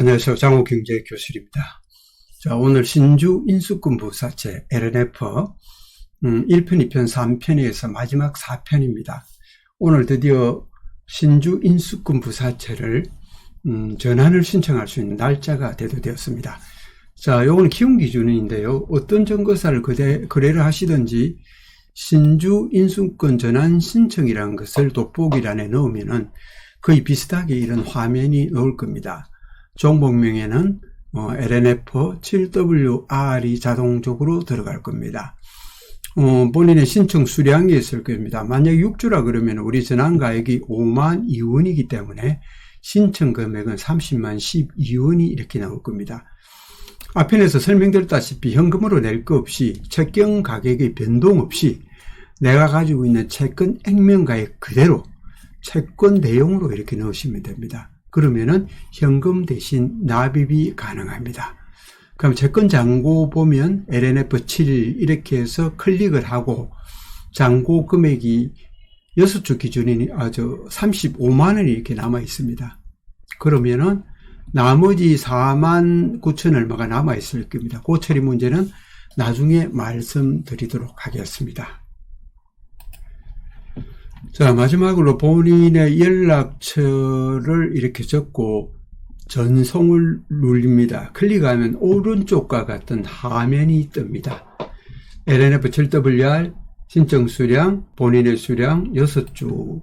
안녕하세요. 장호경제교실입니다. 자, 오늘 신주 인수권 부사채 LNF 1편, 2편, 3편에서 마지막 4편입니다. 오늘 드디어 신주 인수권 부사채를 전환을 신청할 수 있는 날짜가 대두되었습니다. 자, 요거는 기준인데요. 어떤 증거사를 거래를 하시든지 신주 인수권 전환 신청이라는 것을 돋보기란에 넣으면은 거의 비슷하게 이런 화면이 나올 겁니다. 종목명에는 LNF 7WR이 자동적으로 들어갈 겁니다. 본인의 신청 수량이 있을 겁니다. 만약 6주라 그러면 우리 전환가액이 5만 2원이기 때문에 신청 금액은 30만 12원이 이렇게 나올 겁니다. 앞편에서 설명드렸다시피 현금으로 낼 거 없이 채권 가격의 변동 없이 내가 가지고 있는 채권 액면가액 그대로 채권 내용으로 이렇게 넣으시면 됩니다. 그러면은 현금 대신 납입이 가능합니다. 그럼 채권 잔고 보면 LNF 7 이렇게 해서 클릭을 하고 잔고 금액이 6주 기준이니 35만 원이 이렇게 남아 있습니다. 그러면은 나머지 4만 9천 얼마가 남아 있을 겁니다. 그 처리 문제는 나중에 말씀드리도록 하겠습니다. 자, 마지막으로 본인의 연락처를 이렇게 적고 전송을 누릅니다. 클릭하면 오른쪽과 같은 화면이 뜹니다. LNF 7WR 신청 수량, 본인의 수량 6주,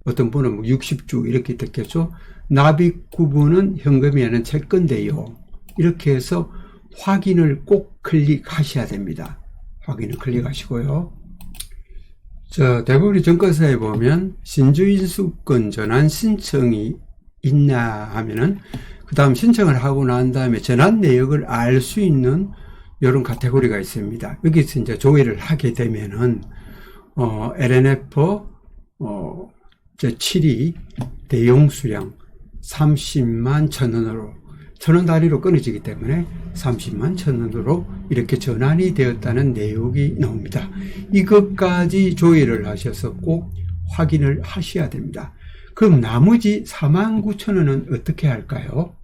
어떤 분은 60주 이렇게 됐겠죠. 납입 구분은 현금이 아닌 채권 대용. 이렇게 해서 확인을 꼭 클릭하셔야 됩니다. 확인을 클릭하시고요. 자, 대부분의 증권사에 보면 신주인수권 전환 신청이 있나 하면은 그 다음 신청을 하고 난 다음에 전환 내역을 알 수 있는 이런 카테고리가 있습니다. 여기서 이제 조회를 하게 되면은 LNF 7이 대용 수량 30만 1,000원으로 1,000원 단위로 끊어지기 때문에 30만 1,000원으로 이렇게 전환이 되었다는 내용이 나옵니다. 이것까지 조회를 하셔서 꼭 확인을 하셔야 됩니다. 그럼 나머지 49,000원은 어떻게 할까요?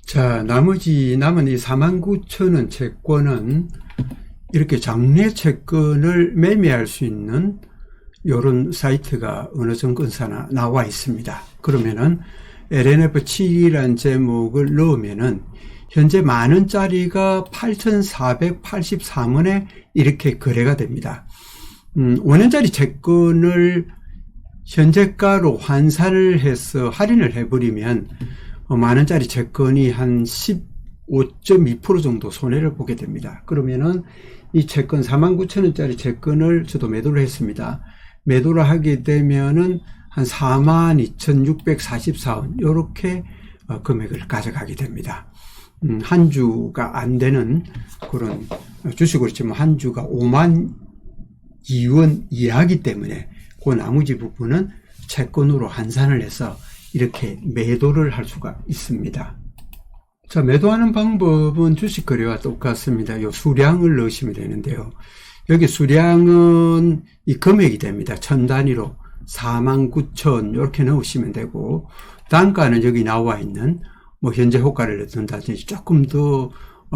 자, 나머지 남은 이 49,000원 채권은 이렇게 장내 채권을 매매할 수 있는 이런 사이트가 어느 증권사나 나와 있습니다. 그러면은 LNF 7이라는 제목을 넣으면은 현재 만원짜리가 8,483원에 이렇게 거래가 됩니다. 5년짜리 채권을 현재가로 환산을 해서 할인을 해버리면 만원짜리 채권이 한 15.2% 정도 손해를 보게 됩니다. 그러면은 이 채권 49,000원짜리 채권을 저도 매도를 했습니다. 매도를 하게 되면은 한 42,644원 이렇게 금액을 가져가게 됩니다. 한 주가 안 되는 그런 주식으로 치면 한 주가 5만 2원 이하이기 때문에 그 나머지 부분은 채권으로 환산을 해서 이렇게 매도를 할 수가 있습니다. 자, 매도하는 방법은 주식 거래와 똑같습니다. 요 수량을 넣으시면 되는데요. 여기 수량은 이 금액이 됩니다. 천 단위로 49,000 이렇게 넣으시면 되고, 단가는 여기 나와 있는 현재 호가를 넣는다든지 조금 더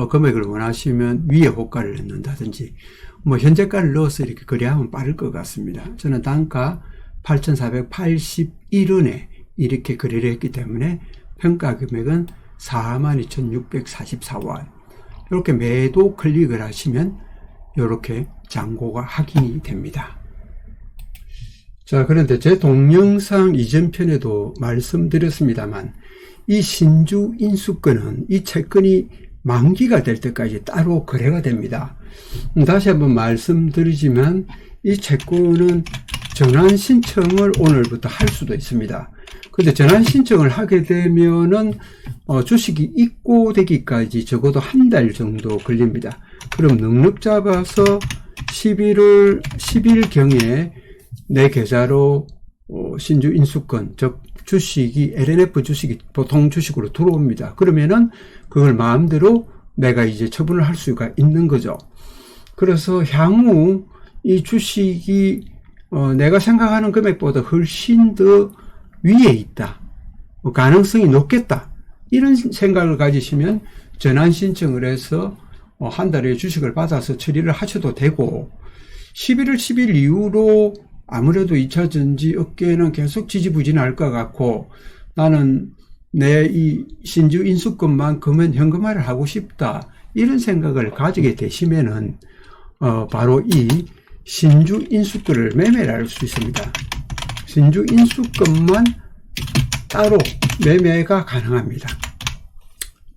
금액을 원하시면 위에 호가를 넣는다든지 현재가를 넣어서 이렇게 거래하면 빠를 것 같습니다. 저는 단가 8,481원에 이렇게 거래를 했기 때문에 평가 금액은 42,644원. 이렇게 매도 클릭을 하시면 이렇게 잔고가 확인이 됩니다. 자, 그런데 제 동영상 이전 편에도 말씀드렸습니다만 이 신주 인수권은 이 채권이 만기가 될 때까지 따로 거래가 됩니다. 다시 한번 말씀드리지만 이 채권은 전환 신청을 오늘부터 할 수도 있습니다. 근데 전환 신청을 하게 되면은 주식이 입고되기까지 적어도 한 달 정도 걸립니다. 그럼 넉넉 잡아서 10일경에 내 계좌로 신주 인수권, 즉 주식이 LNF 주식이 보통 주식으로 들어옵니다. 그러면은 그걸 마음대로 내가 이제 처분을 할 수가 있는 거죠. 그래서 향후 이 주식이 내가 생각하는 금액보다 훨씬 더 위에 있다, 가능성이 높겠다, 이런 생각을 가지시면 전환 신청을 해서 한 달에 주식을 받아서 처리를 하셔도 되고, 11월 10일 이후로 아무래도 2차 전지 업계는 계속 지지부진할 것 같고, 나는 내 이 신주 인수권만큼은 현금화를 하고 싶다, 이런 생각을 가지게 되시면은 바로 이 신주 인수권을 매매를 할 수 있습니다. 신주 인수권만 따로 매매가 가능합니다.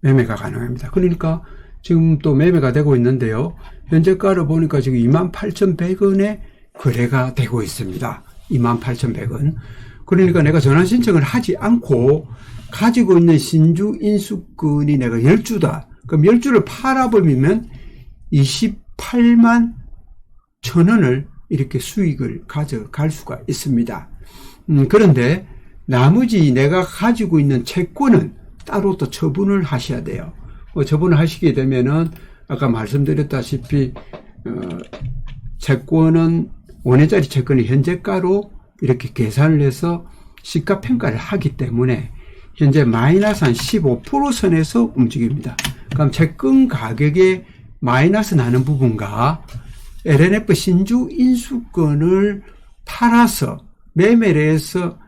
매매가 가능합니다. 그러니까 지금 또 매매가 되고 있는데요. 현재가를 보니까 지금 28,100원에 거래가 되고 있습니다. 28,100원. 그러니까 내가 전환 신청을 하지 않고 가지고 있는 신주 인수권이 내가 10주다. 그럼 10주를 팔아버리면 28만 1,000원을 이렇게 수익을 가져갈 수가 있습니다. 그런데 나머지 내가 가지고 있는 채권은 따로 또 처분을 하셔야 돼요. 처분을 하시게 되면은 아까 말씀드렸다시피 채권은 5년짜리 채권이 현재가로 이렇게 계산을 해서 시가평가를 하기 때문에 현재 마이너스 한 15% 선에서 움직입니다. 그럼 채권 가격에 마이너스 나는 부분과 LNF 신주 인수권을 팔아서 매매를 해서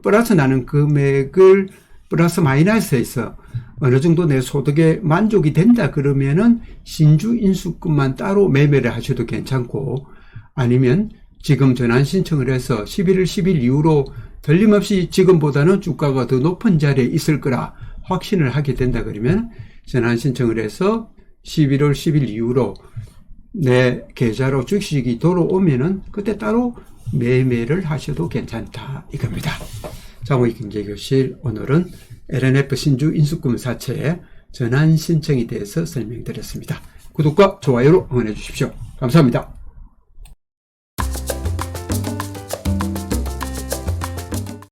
플러스 나는 금액을 플러스 마이너스해서 어느 정도 내 소득에 만족이 된다 그러면은 신주 인수권만 따로 매매를 하셔도 괜찮고, 아니면 지금 전환 신청을 해서 11월 10일 이후로 틀림없이 지금보다는 주가가 더 높은 자리에 있을 거라 확신을 하게 된다 그러면 전환 신청을 해서 11월 10일 이후로 내 계좌로 주식이 돌아오면은 그때 따로 매매를 하셔도 괜찮다 이겁니다. 장호익 경제교실, 오늘은 LNF 신주 인수권 사채의 전환 신청에 대해서 설명드렸습니다. 구독과 좋아요로 응원해 주십시오. 감사합니다.